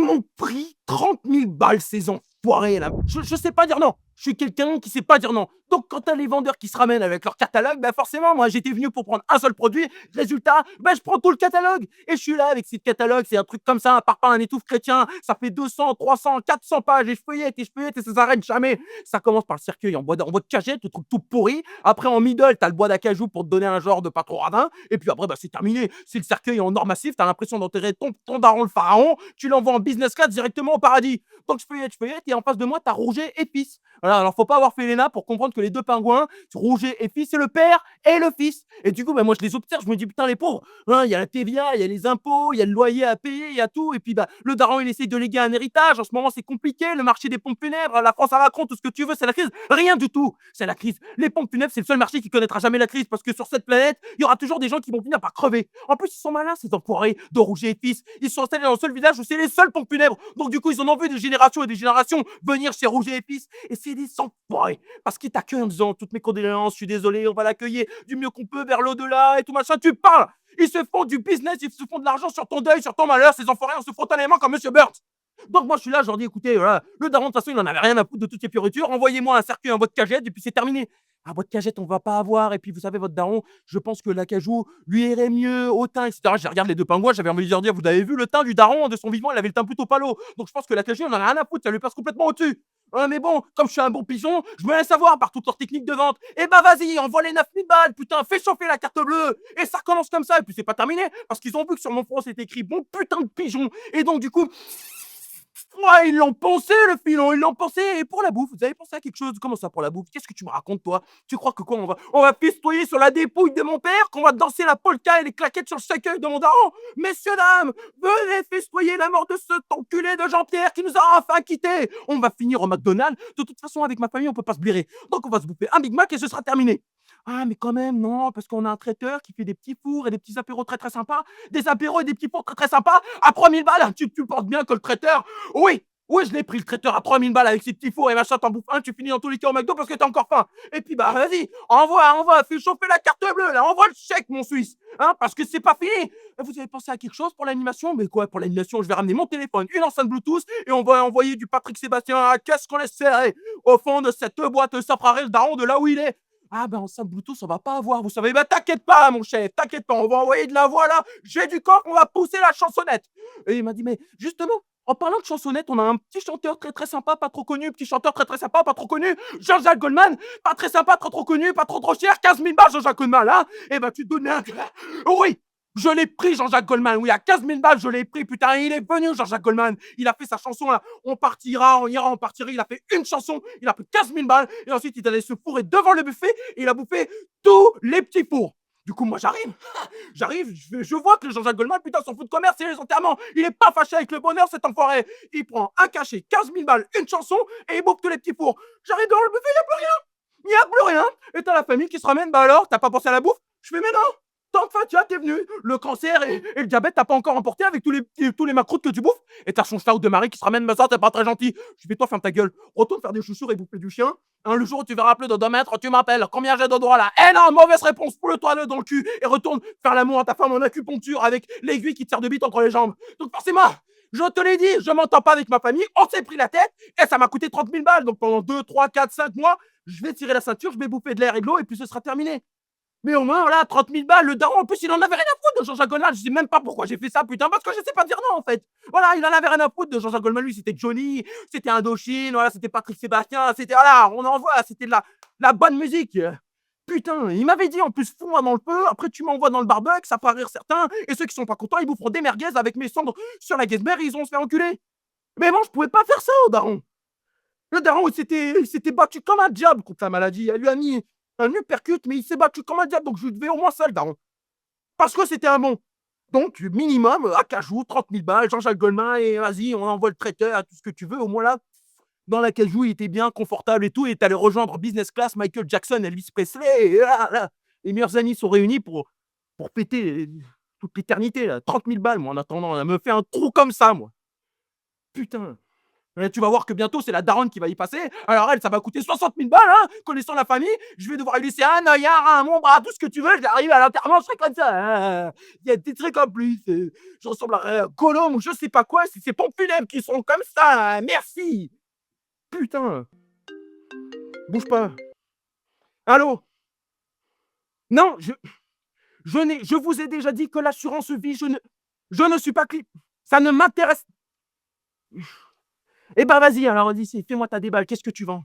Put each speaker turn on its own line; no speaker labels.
m'ont pris 30 000 balles, ces enfoirés là. Je sais pas dire non. Je suis quelqu'un qui sait pas dire non. Donc quand t'as les vendeurs qui se ramènent avec leur catalogue, bah forcément, moi j'étais venu pour prendre un seul produit. Résultat, bah je prends tout le catalogue. Et je suis là avec ce catalogue, c'est un truc comme ça, un parpaing, un étouffe chrétien. Ça fait 200, 300, 400 pages. Et je feuillette et ça s'arrête jamais. Ça commence par le cercueil en bois de cagette, le truc tout pourri. Après en middle, t'as le bois d'acajou pour te donner un genre de pas trop radin. Et puis après, bah c'est terminé. C'est le cercueil en or massif. T'as l'impression d'enterrer ton daron le pharaon. Tu l'envoies en business class directement au paradis. Donc je feuillette et en face de moi, t'as Rouget et Fils. Voilà, alors faut pas avoir fait l'ENA pour comprendre que les deux pingouins, Rouget et Fils, c'est le père et le fils. Et du coup, bah, moi je les observe, je me dis putain les pauvres, hein, il y a la TVA, il y a les impôts, il y a le loyer à payer, il y a tout. Et puis bah, le daron il essaye de léguer un héritage. En ce moment c'est compliqué, le marché des pompes funèbres, la France à Macron, tout ce que tu veux, c'est la crise. Rien du tout, c'est la crise. Les pompes funèbres, c'est le seul marché qui connaîtra jamais la crise parce que sur cette planète, il y aura toujours des gens qui vont finir par crever. En plus, ils sont malins ces enfoirés de Rouget et Fils. Ils sont installés dans le seul village où c'est les seuls pompes funèbres. Donc du coup, ils en ont vu des générations et des générations venir chez Rouget et Fils. Et c'est des enfoirés parce qu'ils t'accueillent en disant toutes mes condoléances, je suis désolé, on va l'accueillir du mieux qu'on peut vers l'au-delà et tout machin. Tu parles. Ils se font du business, ils se font de l'argent sur ton deuil, sur ton malheur, ces enfoirés en se frottant les mains comme Monsieur Burns. Donc moi je suis là, je leur dis écoutez, voilà, le daron de toute façon il en avait rien à foutre de toutes ces fioritures, envoyez-moi un cercueil en bois de cagette et puis c'est terminé. Un bois de cagette on va pas avoir et puis vous savez votre daron, je pense que l'acajou lui irait mieux au teint, etc. Je regarde les deux pingouins, j'avais envie de leur dire vous avez vu le teint du daron de son vivant, il avait le teint plutôt palo. Donc je pense que l'acajou il en a rien à foutre, ça lui passe complètement au-dessus. Mais bon, comme je suis un bon pigeon, je me laisse avoir par toutes leurs techniques de vente. Et bah vas-y, envoie les 9 000 balles, putain, fais chauffer la carte bleue. Et ça recommence comme ça, et puis c'est pas terminé, parce qu'ils ont vu que sur mon front c'était écrit bon putain de pigeon. Et donc du coup, ouais, ils l'ont pensé, le filon, ils l'ont pensé. Et pour la bouffe, vous avez pensé à quelque chose? Comment ça pour la bouffe? Qu'est-ce que tu me racontes, toi? Tu crois que quoi, on va festoyer sur la dépouille de mon père? Qu'on va danser la polka et les claquettes sur le cercueil de mon daron? Messieurs, dames, venez festoyer la mort de cet enculé de Jean-Pierre qui nous a enfin quittés. On va finir au McDonald's. De toute façon, avec ma famille, on peut pas se blairer. Donc, on va se bouffer un Big Mac et ce sera terminé. Ah, mais quand même, non, parce qu'on a un traiteur qui fait des petits fours et des petits apéros très très sympas. Des apéros et des petits fours très très sympas à 3 000 balles. Tu penses bien que le traiteur, oui, oui, je l'ai pris le traiteur à 3 000 balles avec ses petits fours et machin, t'en bouffes un, tu finis dans tous les cas au McDo parce que t'as encore faim. Et puis bah vas-y, envoie, fais chauffer la carte bleue, là, envoie le chèque, mon Suisse, hein, parce que c'est pas fini. Vous avez pensé à quelque chose pour l'animation? Mais quoi, pour l'animation, je vais ramener mon téléphone, une enceinte Bluetooth et on va envoyer du Patrick Sébastien à qu'est-ce qu'on laisse serrer au fond de cette boîte saprarée, le daron de là où il est. Ah ben enceinte Bluetooth, on va pas avoir, vous savez. Bah t'inquiète pas, mon chef, t'inquiète pas, on va envoyer de la voix là, j'ai du corps, on va pousser la chansonnette. Et il m'a dit, mais justement, en parlant de chansonnette, on a un petit chanteur très très sympa, pas trop connu, petit chanteur très très sympa, pas trop connu, Jean-Jacques Goldman, pas très sympa, trop trop connu, pas trop trop cher, 15 000 balles Jean-Jacques Goldman, hein. Et ben tu te donnais un... Oui, je l'ai pris Jean-Jacques Goldman, oui, à 15 000 balles, je l'ai pris, putain, il est venu Jean-Jacques Goldman, il a fait sa chanson là, on partira, on ira, on partira, il a fait une chanson, il a pris 15 000 balles, et ensuite il allait se fourrer devant le buffet, et il a bouffé tous les petits fours. Du coup, moi j'arrive, je vois que Jean-Jacques Goldman, putain, s'en fout de commerce et les enterrements. Il est pas fâché avec le bonheur, cet enfoiré. Il prend un cachet, 15 000 balles, une chanson, et il bouffe tous les petits fours. J'arrive dans le buffet, il n'y a plus rien. Il n'y a plus rien. Et t'as la famille qui se ramène, bah alors, t'as pas pensé à la bouffe? Je fais, mais non. Tant que Fatia, t'es venu. Le cancer et le diabète, t'as pas encore emporté avec tous les macroutes que tu bouffes. Et t'as son chat de Marie qui se ramène, mais ça, t'es pas très gentil. Je fais, toi, ferme ta gueule. Retourne faire des chaussures et bouffer du chien. Hein, le jour où tu verras plus de 2 mètres, tu m'appelles. Combien j'ai de droits là? Eh non, mauvaise réponse. Poule-toi le dans le cul et retourne faire l'amour à ta femme en acupuncture avec l'aiguille qui te sert de bite entre les jambes. Donc forcément, je te l'ai dit, je m'entends pas avec ma famille. On s'est pris la tête et ça m'a coûté 30 000 balles. Donc pendant 2, 3, 4, 5 mois, je vais tirer la ceinture, je vais bouffer de l'air et de l'eau et puis ce sera terminé. Mais au moins, voilà, 30 000 balles, le daron, en plus, il en avait rien à foutre de Jean-Jacques Goldman. Je sais même pas pourquoi j'ai fait ça, putain, parce que je sais pas dire non, en fait. Voilà, il en avait rien à foutre de Jean-Jacques Goldman. Lui, c'était Johnny, c'était Indochine, voilà, c'était Patrick Sébastien, c'était, voilà, on envoie, c'était de la bonne musique. Putain, il m'avait dit en plus, fous-moi dans le feu, après tu m'envoies dans le barbecue, ça fera rire certains, et ceux qui sont pas contents, ils boufferont des merguez avec mes cendres sur la Guesbert et ils vont se faire enculer. Mais bon, je pouvais pas faire ça au daron. Le daron, il s'était battu comme un diable contre la maladie. Elle lui a mis un uppercut, mais il s'est battu comme un diable, donc je devais au moins ça, le daron. Parce que c'était un bon. Donc, minimum, à cajou, 30 000 balles, Jean-Jacques Goldman, et vas-y, on envoie le traiteur, tout ce que tu veux. Au moins là, dans la cajou, il était bien confortable et tout, et t'allais rejoindre business class Michael Jackson, Elvis Presley, et là, les meilleurs amis sont réunis pour péter toute l'éternité, là. 30 000 balles, moi, en attendant, elle me fait un trou comme ça, moi. Putain. Et tu vas voir que bientôt, c'est la daronne qui va y passer. Alors elle, ça va coûter 60 000 balles, hein, connaissant la famille. Je vais devoir lui laisser un œillard, un membre, tout ce que tu veux. Je vais arriver à l'enterrement, je serai comme ça, hein. Il y a des trucs en plus. Je ressemble à Gollum ou je sais pas quoi. C'est ces pompes funèbres qui sont comme ça, hein. Merci. Putain, bouge pas. Allô? Non, je vous ai déjà dit que l'assurance vie, je ne suis pas ça ne m'intéresse. Eh ben vas-y, alors dis, fais-moi ta déballe. Qu'est-ce que tu vends?